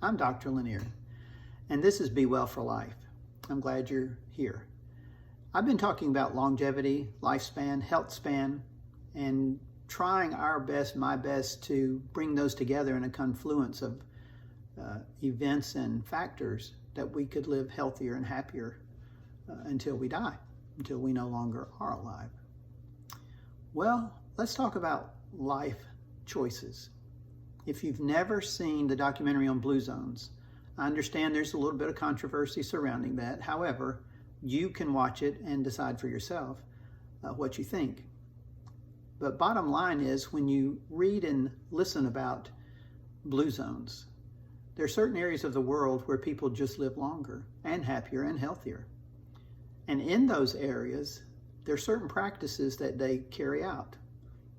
I'm Dr. Lanier, and this is Be Well for Life. I'm glad you're here. I've been talking about longevity, lifespan, health span, and trying our best, my best, to bring those together in a confluence of events and factors that we could live healthier and happier until we die, until we no longer are alive. Well, let's talk about life choices. If you've never seen the documentary on Blue Zones, I understand there's a little bit of controversy surrounding that. However, you can watch it and decide for yourself what you think. But bottom line is, when you read and listen about Blue Zones, there are certain areas of the world where people just live longer and happier and healthier. And in those areas, there are certain practices that they carry out.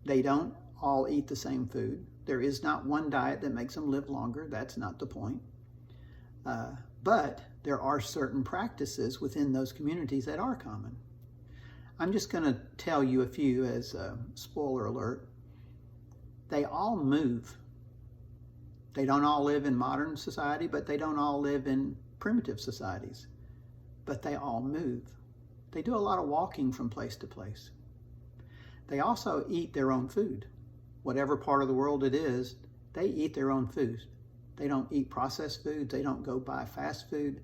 They don't all eat the same food. There is not one diet that makes them live longer. That's not the point. But there are certain practices within those communities that are common. I'm just going to tell you a few as a spoiler alert. They all move. They don't all live in modern society, but they don't all live in primitive societies. But they all move. They do a lot of walking from place to place. They also eat their own food. Whatever part of the world it is, they eat their own food. They don't eat processed foods. They don't go buy fast food.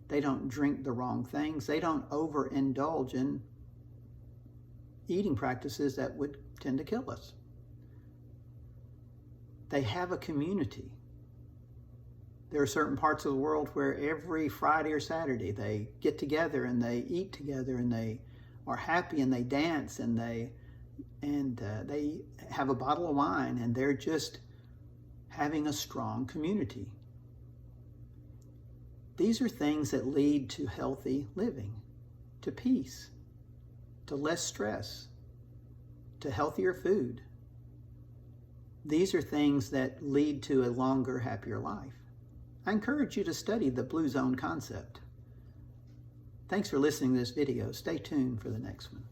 They don't drink the wrong things. They don't overindulge in eating practices that would tend to kill us. They have a community. There are certain parts of the world where every Friday or Saturday they get together and they eat together and they are happy and they dance and they have a bottle of wine and they're just having a strong community. These are things that lead to healthy living, to peace, to less stress, to healthier food. These are things that lead to a longer, happier life. I encourage you to study the Blue Zone concept. Thanks for listening to this video. Stay tuned for the next one.